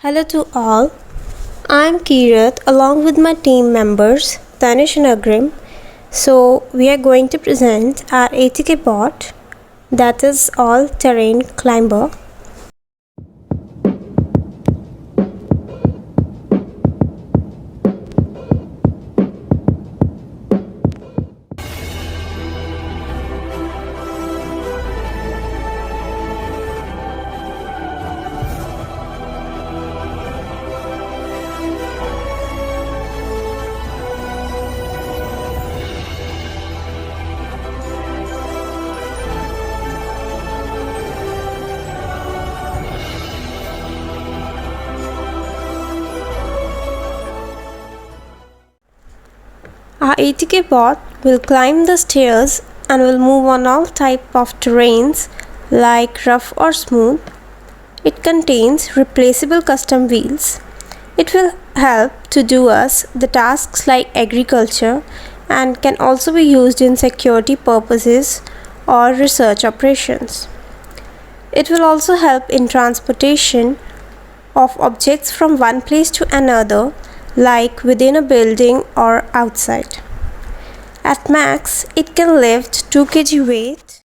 Hello to all. I'm Kirat along with my team members Tanish and Agrim. So we are going to present our Atk-Bot, that is all terrain climber. Our Atk-Bot will climb the stairs and will move on all type of terrains like rough or smooth. It contains replaceable custom wheels. It will help to do us the tasks like agriculture and can also be used in security purposes or research operations. It will also help in transportation of objects from one place to another, like within a building or outside. At max, it can lift 2 kg weight.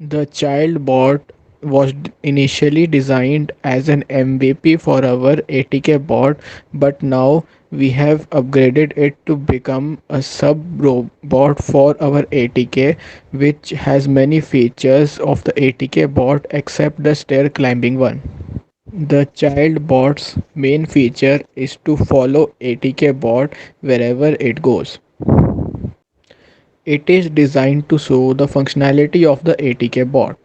The child bot was initially designed as an MVP for our ATK bot, but now we have upgraded it to become a sub robot for our ATK, which has many features of the ATK bot except the stair climbing one. The child bot's main feature is to follow ATK bot wherever it goes. It is designed to show the functionality of the ATK bot.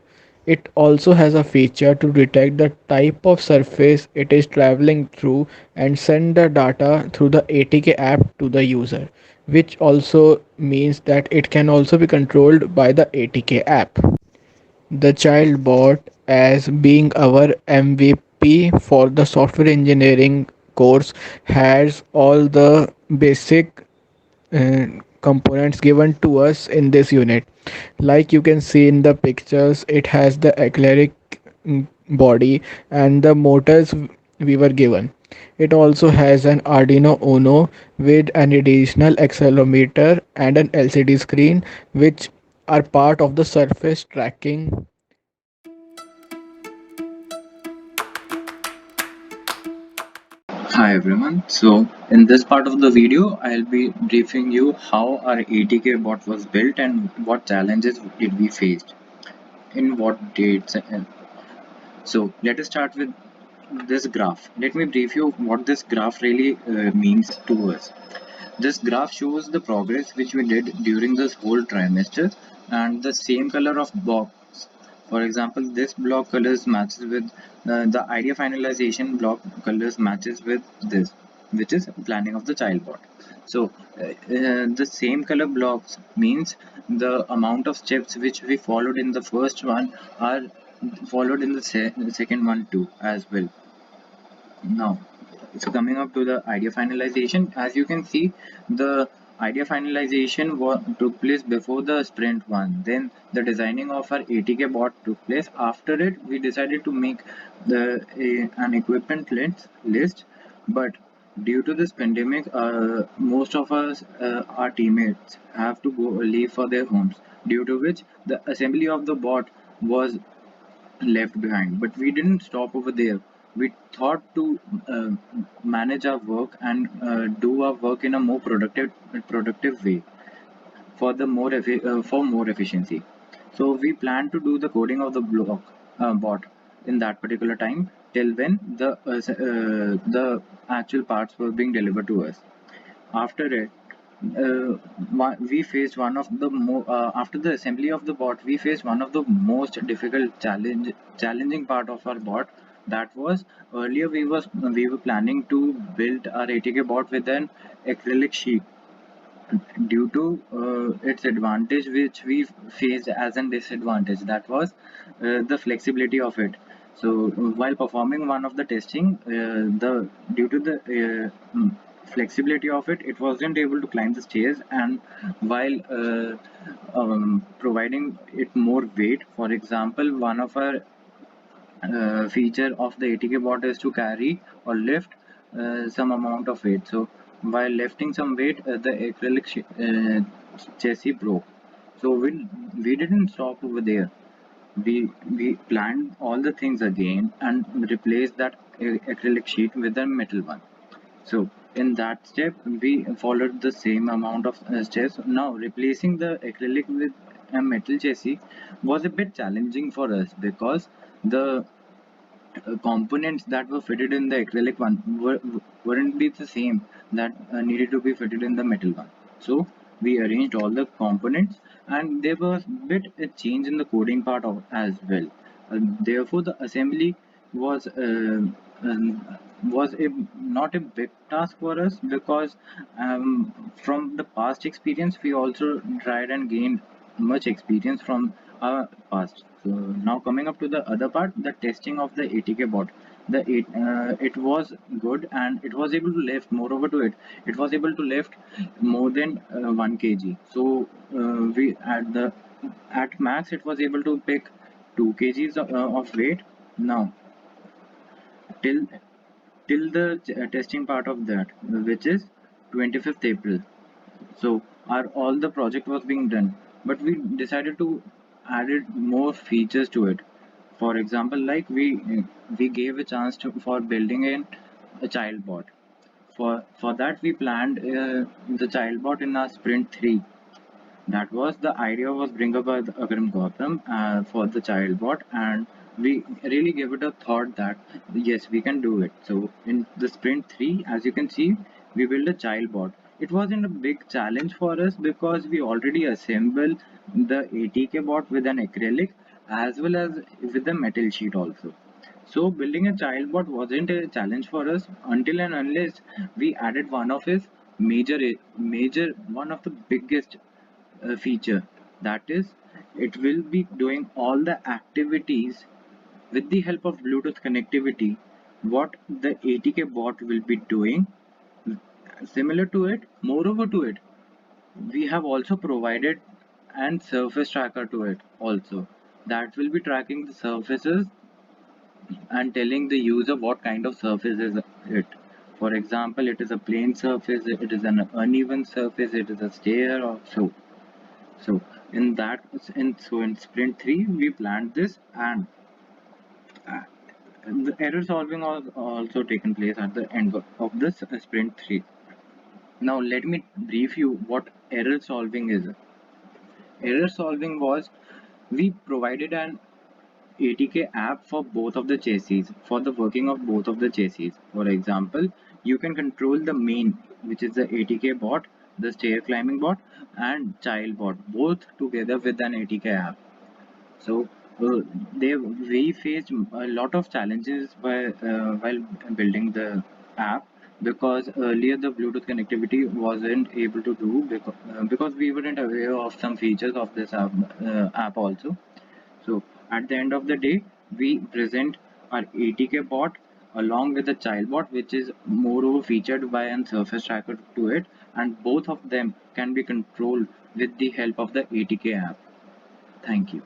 It also has a feature to detect the type of surface it is traveling through and send the data through the ATK app to the user, which also means that it can also be controlled by the ATK app. The child bot, as being our MVP for the software engineering course, has all the basic uh, components given to us in this unit. Like you can see in the pictures, it has the acrylic body and the motors we were given. It also has an Arduino Uno with an additional accelerometer and an LCD screen, which are part of the surface tracking. Hi everyone. So in this part of the video, I'll be briefing you how our ATK bot was built and what challenges did we face in what dates. So let us start with this graph. Let me brief you what this graph really means to us. This graph shows the progress which we did during this whole trimester and the same color of box. For example, this block colors matches with the idea finalization block colors matches with this, which is planning of the child bot. So the same color blocks means the amount of steps which we followed in the first one are followed in the second one too as well. Now, so coming up to the idea finalization, as you can see, the idea finalization took place before the sprint one. Then the designing of our ATK bot took place. After it, we decided to make an equipment list, but due to this pandemic, most of us, our teammates, have to go leave for their homes. Due to which, the assembly of the bot was left behind, but we didn't stop over there. We thought to uh, manage our work and do our work in a more productive way for the for more efficiency. So we plan to do the coding of the bot in that particular time till when the actual parts were being delivered to us. After it, we faced one of the after the assembly of the bot, we faced one of the most difficult challenging part of our bot. That was, earlier we were planning to build our ATK bot with an acrylic sheet. Due to its advantage, which we faced as a disadvantage, that was the flexibility of it. So while performing one of the testing, the due to the flexibility of it, it wasn't able to climb the stairs. And while providing it more weight, for example, one of our feature of the ATK bot is to carry or lift some amount of weight. So while lifting some weight, the acrylic chassis broke. So we didn't stop over there. We planned all the things again and replaced that acrylic sheet with a metal one. So in that step, we followed the same amount of steps. Now replacing the acrylic with a metal chassis was a bit challenging for us because the components that were fitted in the acrylic one weren't be the same that needed to be fitted in the metal one. So we arranged all the components, and there was a bit a change in the coding part of as well. Therefore, the assembly was was a not a big task for us because from the past experience we also tried and gained much experience from our past. So now coming up to the other part, the testing of the ATK bot. It was good and it was able to lift. Moreover to it, it was able to lift more than 1 kg. So we at max it was able to pick 2 kgs of weight. Now till till the testing part of that, which is 25th April. So our all the project was being done, but we decided to added more features to it. For example, like we gave a chance to for building in a child bot. For that we planned the child bot in our sprint 3. That was the idea was bring up by the Agrim Gautam for the child bot, and we really gave it a thought that yes, we can do it. So in the sprint 3, as you can see, we built a child bot. It wasn't a big challenge for us because we already assembled the ATK bot with an acrylic as well as with a metal sheet also. So building a child bot wasn't a challenge for us until and unless we added one of his major one of the biggest feature, that is, it will be doing all the activities with the help of Bluetooth connectivity. What the ATK bot will be doing similar to it, moreover to it, we have also provided and surface tracker to it also, that will be tracking the surfaces and telling the user what kind of surface is it. For example, it is a plain surface, it is an uneven surface, it is a stair or so. So in that in sprint 3 we planned this, and uh, the error solving was also taken place at the end of this sprint 3. Now let me brief you what error solving is. Error solving was we provided an ATK app for both of the chassis, for the working of both of the chassis. For example, you can control the main, which is the ATK bot, the stair climbing bot, and child bot, both together with an ATK app. So we faced a lot of challenges while building the app, because earlier the Bluetooth connectivity wasn't able to do because we weren't aware of some features of this app also. So at the end of the day, we present our ATK bot along with the child bot, which is moreover featured by a surface tracker to it, and both of them can be controlled with the help of the ATK app. Thank you.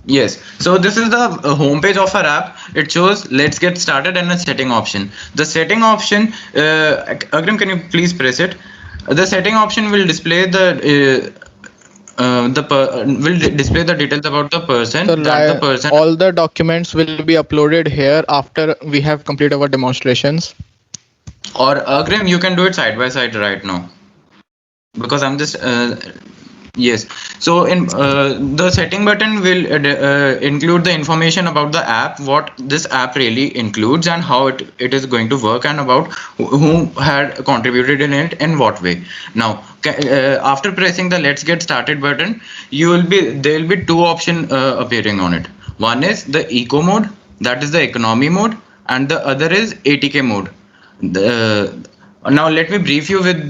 Yes. So this is the homepage of our app. It shows let's get started and a setting option. The setting option, Agrim, can you please press it? The setting option will display will display the details about the So person that the person. all the documents will be uploaded here after we have completed our demonstrations. Or Agrim, you can do it side by side right now because I'm just yes. So in the setting button will include the information about the app, what this app really includes and how it is going to work, and about who had contributed in it in what way. Now after pressing the let's get started button, there will be two options appearing on it. One is the eco mode, that is the economy mode, and the other is ATK mode. The Now let me brief you with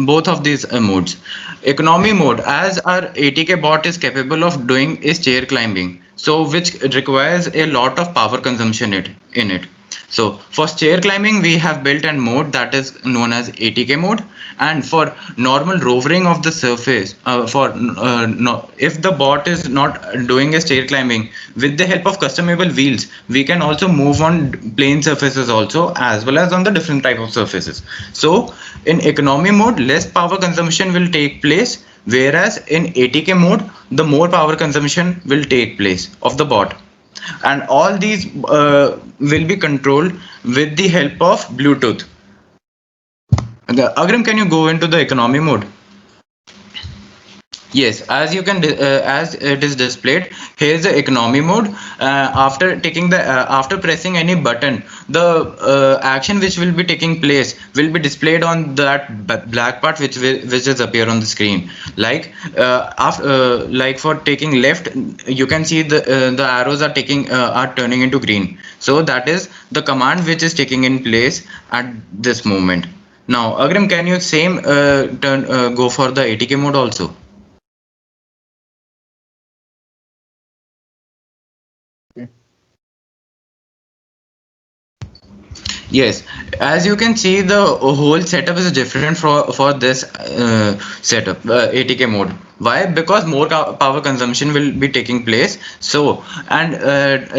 both of these modes. Economy mode, as our ATK bot is capable of doing is chair climbing, so which requires a lot of power consumption in it. So for stair climbing, we have built a mode that is known as ATK mode, and for normal rovering of the surface, no, if the bot is not doing a stair climbing, with the help of customizable wheels, we can also move on plane surfaces also as well as on the different type of surfaces. So in economy mode, less power consumption will take place, whereas in ATK mode, the more power consumption will take place of the bot, and all these will be controlled with the help of Bluetooth. Agrim, can you go into the economy mode? Yes, as you can as it is displayed, here's the economy mode. After pressing any button, the action which will be taking place will be displayed on that black part which is appear on the screen. Like for taking left, you can see the arrows are taking are turning into green. So that is the command which is taking in place at this moment. Now, Agrim, can you same turn go for the ATK mode also? Yes, as you can see, the whole setup is different for this setup ATK mode. Why? Because more power consumption will be taking place. So, and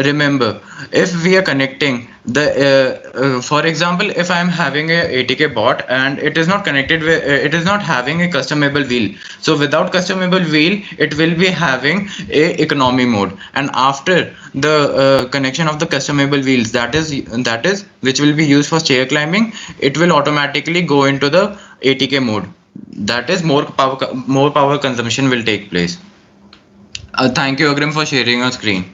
remember, if we are connecting for example, if I am having a ATK bot and it is not connected with, it is not having a customizable wheel. So without customizable wheel, it will be having a economy mode, and after the connection of the customizable wheels, that is which will be used for chair climbing, it will automatically go into the ATK mode. That is more power consumption will take place. Thank you, Agrim, for sharing your screen.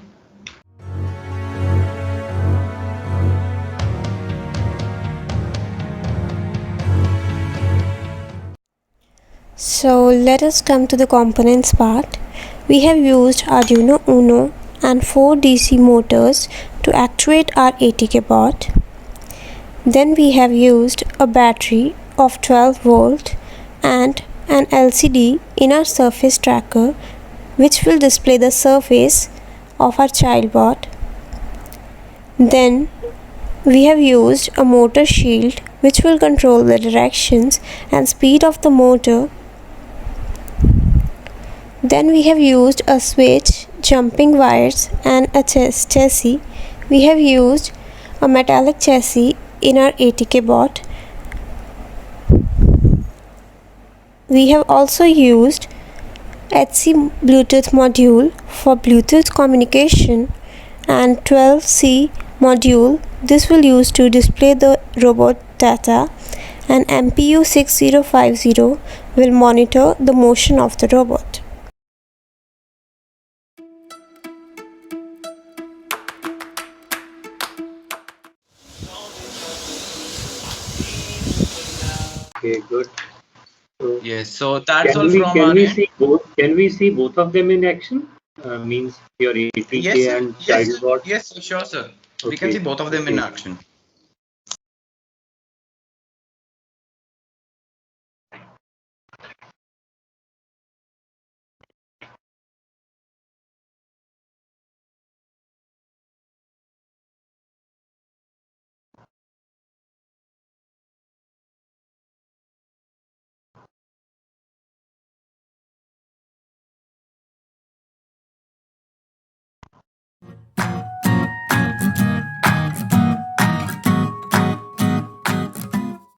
So let us come to the components part. We have used Arduino Uno and 4 DC motors to actuate our ATK bot. Then we have used a battery of 12 volt and an LCD in our surface tracker which will display the surface of our child bot. Then we have used a motor shield which will control the directions and speed of the motor. Then we have used a switch, jumping wires and a chassis. We have used a metallic chassis in our ATK bot. We have also used HC Bluetooth module for Bluetooth communication and 12C module. This will use to display the robot data, and MPU 6050 will monitor the motion of the robot. Okay, good. So Yes, so that's all from can our we end. see both? Can we see both of them in action? Means your Yes, ATK sir. and Yes, Childbot. yes, sure, sir. We can see Okay, both of them in okay. action.